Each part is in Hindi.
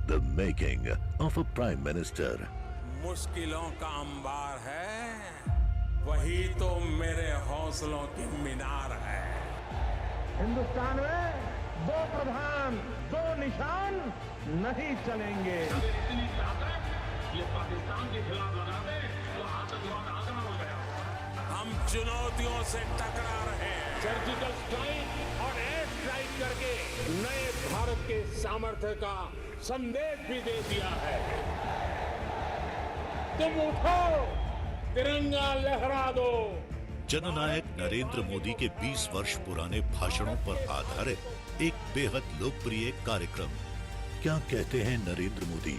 The making of a prime minister. मुश्किलों का अंबार है, वही तो मेरे हौसलों की मीनार है। हिंदुस्तान में दो प्रधान, दो निशान नहीं चलेंगे। इतनी ताकत ये पाकिस्तान के खिलाफ लगा दे तो आतंकवाद आसान हो गया। हम चुनौतियों से टकरा रहे हैं। सर्जिकल स्ट्राइक और एयर स्ट्राइक करके नए भारत के सामर्थ्य का संदेश भी दे दिया है। तुम उठो, तिरंगा लहरा दो। जननायक नरेंद्र मोदी के 20 वर्ष पुराने भाषणों पर आधारित एक बेहद लोकप्रिय कार्यक्रम। क्या कहते हैं नरेंद्र मोदी?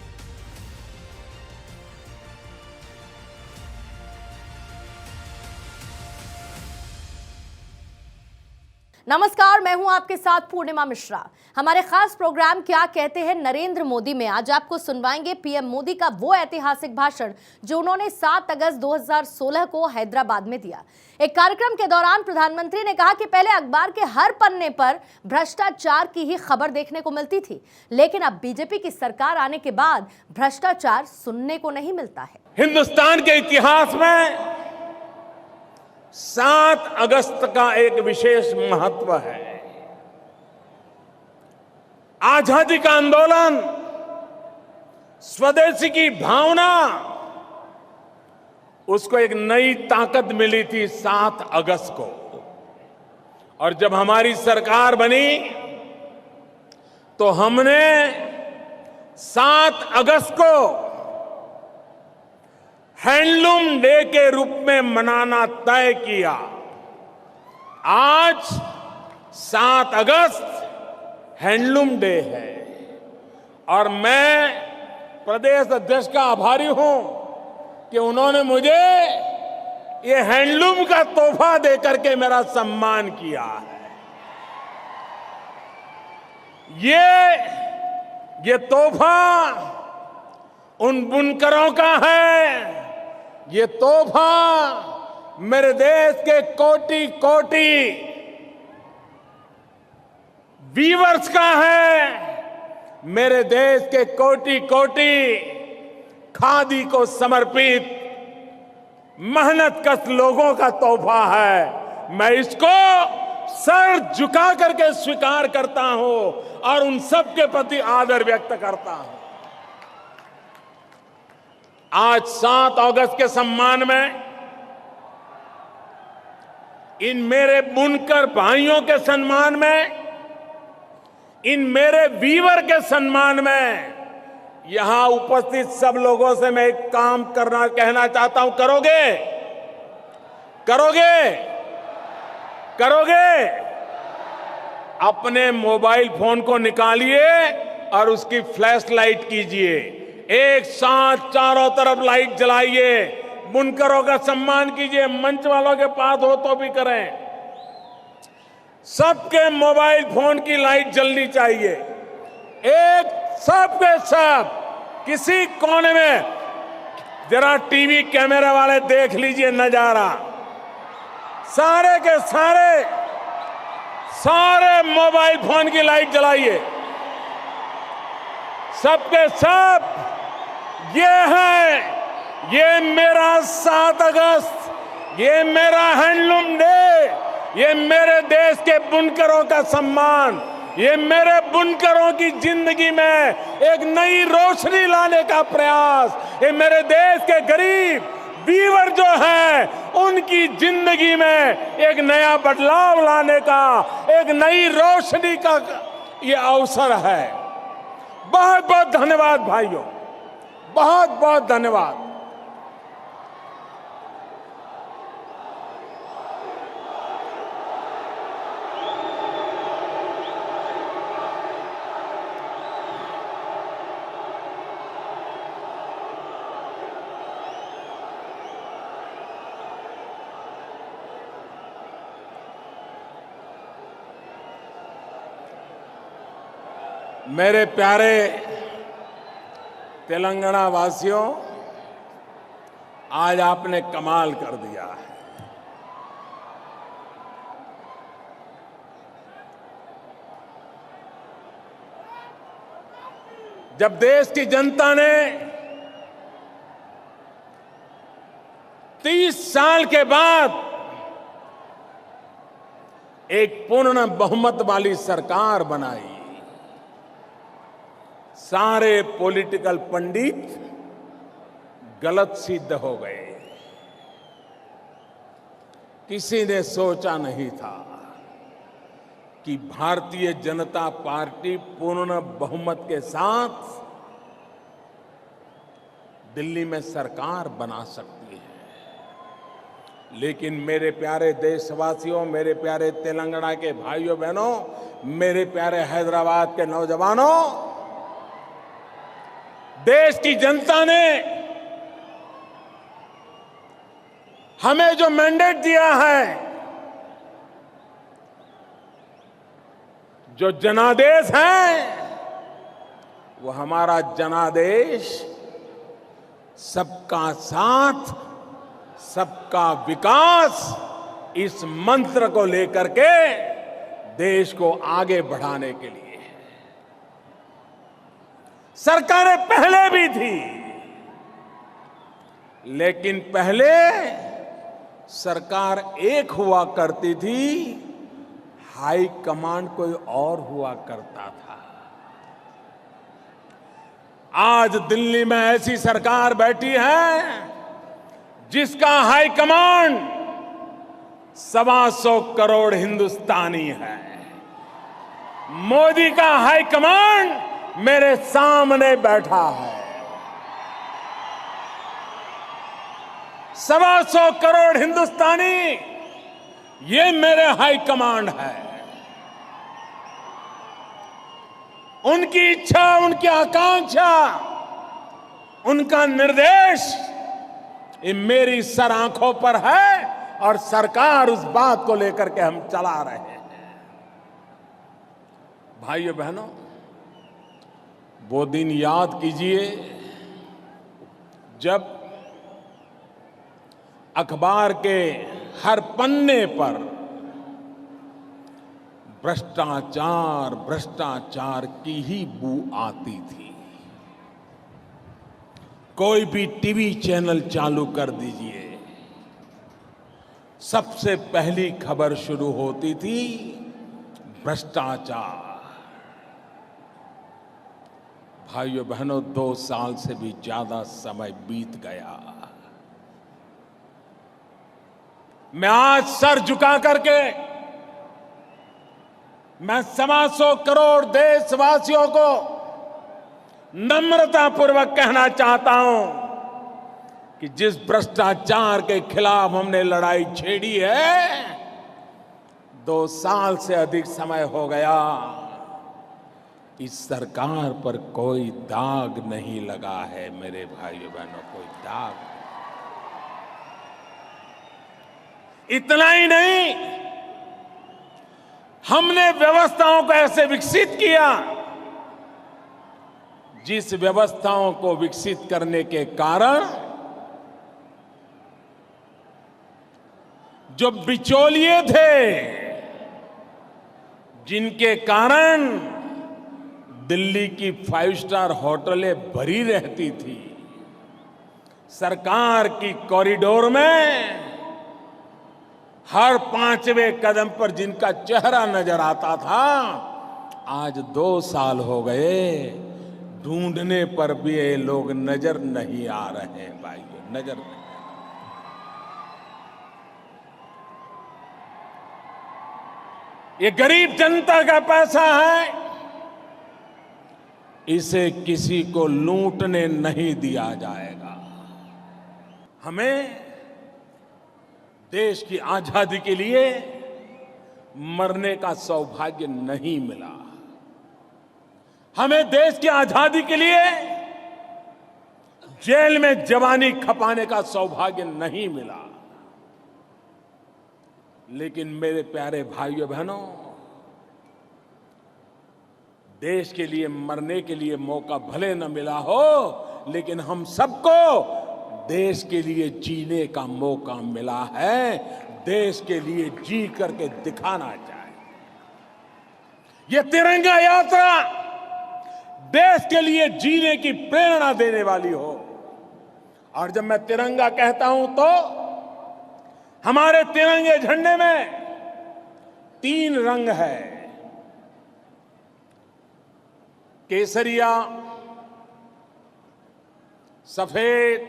नमस्कार, मैं हूं आपके साथ पूर्णिमा मिश्रा। हमारे खास प्रोग्राम क्या कहते हैं नरेंद्र मोदी में आज आपको सुनवाएंगे पीएम मोदी का वो ऐतिहासिक भाषण जो उन्होंने 7 अगस्त 2016 को हैदराबाद में दिया। एक कार्यक्रम के दौरान प्रधानमंत्री ने कहा कि पहले अखबार के हर पन्ने पर भ्रष्टाचार की ही खबर देखने को मिलती थी, लेकिन अब बीजेपी की सरकार आने के बाद भ्रष्टाचार सुनने को नहीं मिलता है। हिंदुस्तान के इतिहास में 7 अगस्त का एक विशेष महत्व है। आजादी का आंदोलन, स्वदेशी की भावना, उसको एक नई ताकत मिली थी 7 अगस्त को। और जब हमारी सरकार बनी तो हमने 7 अगस्त को हैंडलूम डे के रूप में मनाना तय किया। आज 7 अगस्त हैंडलूम डे है और मैं प्रदेश अध्यक्ष का आभारी हूं कि उन्होंने मुझे ये हैंडलूम का तोहफा देकर के मेरा सम्मान किया है। ये तोहफा उन बुनकरों का है। ये तोहफा मेरे देश के कोटि कोटि वीवर्स का है। मेरे देश के कोटि कोटि खादी को समर्पित मेहनतकश लोगों का तोहफा है। मैं इसको सर झुका करके स्वीकार करता हूं और उन सब के प्रति आदर व्यक्त करता हूं। आज 7 अगस्त के सम्मान में, इन मेरे बुनकर भाइयों के सम्मान में, इन मेरे वीवर के सम्मान में, यहां उपस्थित सब लोगों से मैं एक काम कहना चाहता हूं। करोगे? करोगे? करोगे? अपने मोबाइल फोन को निकालिए और उसकी फ्लैश लाइट कीजिए। एक साथ चारों तरफ लाइट जलाइए, बुनकरों का सम्मान कीजिए। मंच वालों के पास हो तो भी करें। सबके मोबाइल फोन की लाइट जलनी चाहिए। एक सबके सब, किसी कोने में जरा टीवी कैमरे वाले देख लीजिए नजारा। सारे के सारे मोबाइल फोन की लाइट जलाइए। सबके सब, ये मेरा 7 अगस्त, ये मेरा हैंडलूम डे, ये मेरे देश के बुनकरों का सम्मान, ये मेरे बुनकरों की जिंदगी में एक नई रोशनी लाने का प्रयास, ये मेरे देश के गरीब वीवर जो हैं उनकी जिंदगी में एक नया बदलाव लाने का, एक नई रोशनी का ये अवसर है। बहुत बहुत धन्यवाद भाइयों, बहुत बहुत धन्यवाद। मेरे प्यारे तेलंगाना वासियों, आज आपने कमाल कर दिया है। जब देश की जनता ने 30 साल के बाद एक पूर्ण बहुमत वाली सरकार बनाई, सारे पॉलिटिकल पंडित गलत सिद्ध हो गए। किसी ने सोचा नहीं था कि भारतीय जनता पार्टी पूर्ण बहुमत के साथ दिल्ली में सरकार बना सकती है। लेकिन मेरे प्यारे देशवासियों, मेरे प्यारे तेलंगाना के भाइयों बहनों, मेरे प्यारे हैदराबाद के नौजवानों, देश की जनता ने हमें जो मैंडेट दिया है, जो जनादेश है, वो हमारा जनादेश सबका साथ, सबका विकास, इस मंत्र को लेकर के देश को आगे बढ़ाने के लिए है। सरकारें पहले भी थी, लेकिन पहले सरकार एक हुआ करती थी, हाई कमांड कोई और हुआ करता था। आज दिल्ली में ऐसी सरकार बैठी है जिसका हाई कमांड 125 करोड़ हिंदुस्तानी है। मोदी का हाई कमांड मेरे सामने बैठा है। 125 करोड़ हिंदुस्तानी, ये मेरे हाई कमांड है। उनकी इच्छा, उनकी आकांक्षा, उनका निर्देश, ये मेरी सर आंखों पर है और सरकार उस बात को लेकर के हम चला रहे हैं। भाइयों बहनों, वो दिन याद कीजिए जब अखबार के हर पन्ने पर भ्रष्टाचार, भ्रष्टाचार की ही बू आती थी। कोई भी टीवी चैनल चालू कर दीजिए, सबसे पहली खबर शुरू होती थी भ्रष्टाचार। भाइयों बहनों, 2 साल से भी ज्यादा समय बीत गया। मैं आज सर झुका करके मैं 125 करोड़ देशवासियों को नम्रतापूर्वक कहना चाहता हूं कि जिस भ्रष्टाचार के खिलाफ हमने लड़ाई छेड़ी है, 2 साल से अधिक समय हो गया, इस सरकार पर कोई दाग नहीं लगा है। मेरे भाइयों बहनों, कोई दाग नहीं। इतना ही नहीं, हमने व्यवस्थाओं को ऐसे विकसित किया, जिस व्यवस्थाओं को विकसित करने के कारण जो बिचौलिए थे, जिनके कारण दिल्ली की 5 स्टार होटलें भरी रहती थी, सरकार की कॉरिडोर में हर 5वें कदम पर जिनका चेहरा नजर आता था, आज 2 साल हो गए, ढूंढने पर भी ये लोग नजर नहीं आ रहे हैं। भाइयों, नजर नहीं। ये गरीब जनता का पैसा है, इसे किसी को लूटने नहीं दिया जाएगा। हमें देश की आजादी के लिए मरने का सौभाग्य नहीं मिला। हमें देश की आजादी के लिए जेल में जवानी खपाने का सौभाग्य नहीं मिला। लेकिन मेरे प्यारे भाइयों बहनों, देश के लिए मरने के लिए मौका भले न मिला हो, लेकिन हम सबको देश के लिए जीने का मौका मिला है। देश के लिए जी करके दिखाना चाहिए। ये तिरंगा यात्रा देश के लिए जीने की प्रेरणा देने वाली हो। और जब मैं तिरंगा कहता हूं तो हमारे तिरंगे झंडे में 3 रंग है, केसरिया, सफेद,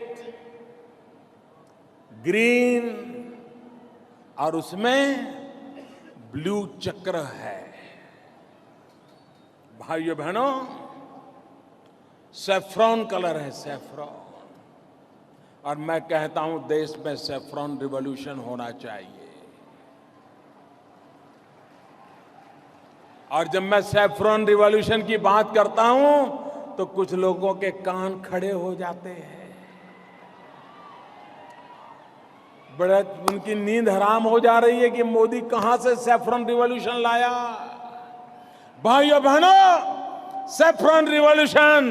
ग्रीन और उसमें ब्लू चक्र है। भाइयों बहनों, सैफ्रॉन कलर है, सैफ्रॉन। और मैं कहता हूं देश में सैफ्रॉन रिवॉल्यूशन होना चाहिए। और जब मैं सैफ्रॉन रिवॉल्यूशन की बात करता हूं तो कुछ लोगों के कान खड़े हो जाते हैं, बड़ा उनकी नींद हराम हो जा रही है कि मोदी कहां से सैफ्रॉन रिवॉल्यूशन लाया। भाइयों बहनों, सैफ्रॉन रिवॉल्यूशन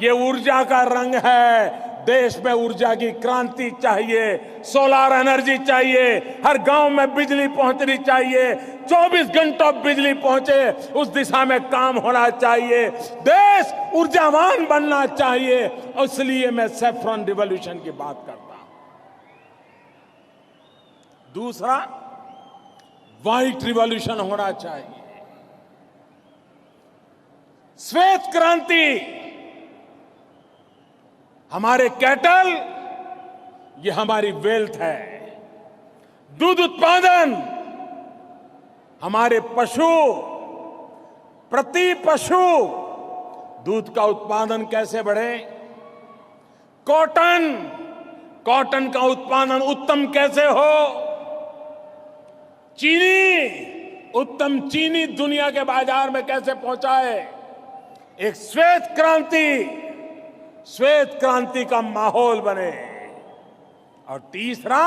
ये ऊर्जा का रंग है। देश में ऊर्जा की क्रांति चाहिए, सोलर एनर्जी चाहिए, हर गांव में बिजली पहुंचनी चाहिए, 24 घंटों बिजली पहुंचे उस दिशा में काम होना चाहिए, देश ऊर्जावान बनना चाहिए। और इसलिए मैं सैफ्रॉन रिवॉल्यूशन की बात करता हूं। दूसरा, व्हाइट रिवॉल्यूशन होना चाहिए, श्वेत क्रांति। हमारे कैटल ये हमारी वेल्थ है, दूध उत्पादन, हमारे पशु, प्रति पशु दूध का उत्पादन कैसे बढ़े, कॉटन, कॉटन का उत्पादन उत्तम कैसे हो, चीनी, उत्तम चीनी दुनिया के बाजार में कैसे पहुंचाए। एक श्वेत क्रांति, श्वेत क्रांति का माहौल बने। और तीसरा,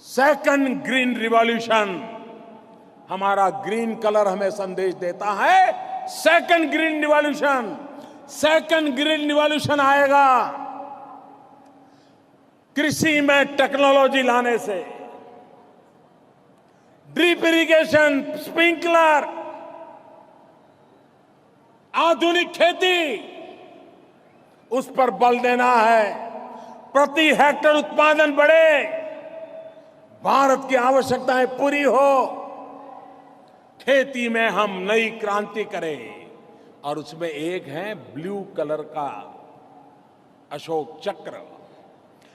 सेकंड ग्रीन रिवॉल्यूशन। हमारा ग्रीन कलर हमें संदेश देता है second green revolution. Second green revolution आएगा कृषि में टेक्नोलॉजी लाने से, ड्रिप इरिगेशन, स्प्रिंकलर, आधुनिक खेती, उस पर बल देना है। प्रति हेक्टेयर उत्पादन बढ़े, भारत की आवश्यकताएं पूरी हो, खेती में हम नई क्रांति करें। और उसमें एक है ब्लू कलर का अशोक चक्र।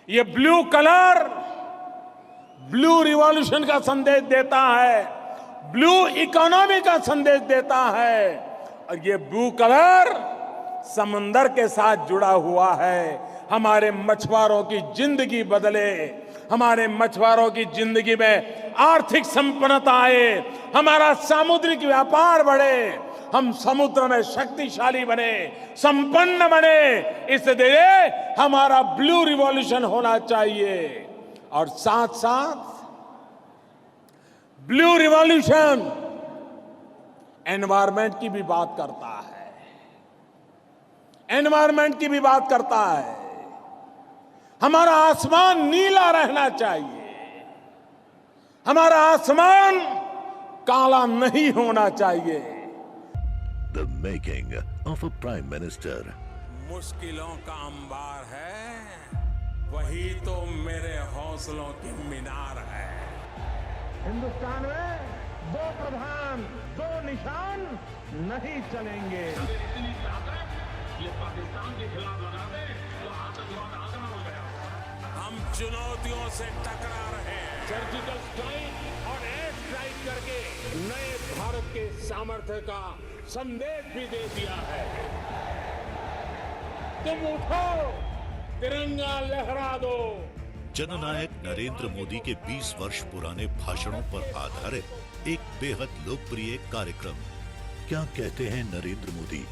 ये ब्लू कलर ब्लू रिवॉल्यूशन का संदेश देता है, ब्लू इकोनॉमी का संदेश देता है। और ये ब्लू कलर समंदर के साथ जुड़ा हुआ है। हमारे मछुआरों की जिंदगी बदले, हमारे मछुआरों की जिंदगी में आर्थिक संपन्नता आए, हमारा सामुद्रिक व्यापार बढ़े, हम समुद्र में शक्तिशाली बने, संपन्न बने। इसलिए हमारा ब्लू रिवॉल्यूशन होना चाहिए। और साथ साथ ब्लू रिवॉल्यूशन एनवायरमेंट की भी बात करता है, एनवायरमेंट की भी बात करता है। हमारा आसमान नीला रहना चाहिए, हमारा आसमान काला नहीं होना चाहिए। The making of a Prime Minister. मुश्किलों का अंबार है, वही तो मेरे हौसलों की मीनार है। हिंदुस्तान में 2 प्रधान 2 निशान नहीं चलेंगे। हम चुनौतियों से टकरा रहे हैं, सर्जिकल स्ट्राइक और एयर स्ट्राइक करके नए भारत के सामर्थ्य का संदेश भी दे दिया है। तुम उठो, तिरंगा लहरा दो। जननायक नरेंद्र मोदी के 20 वर्ष पुराने भाषणों पर आधारित एक बेहद लोकप्रिय कार्यक्रम क्या कहते हैं नरेंद्र मोदी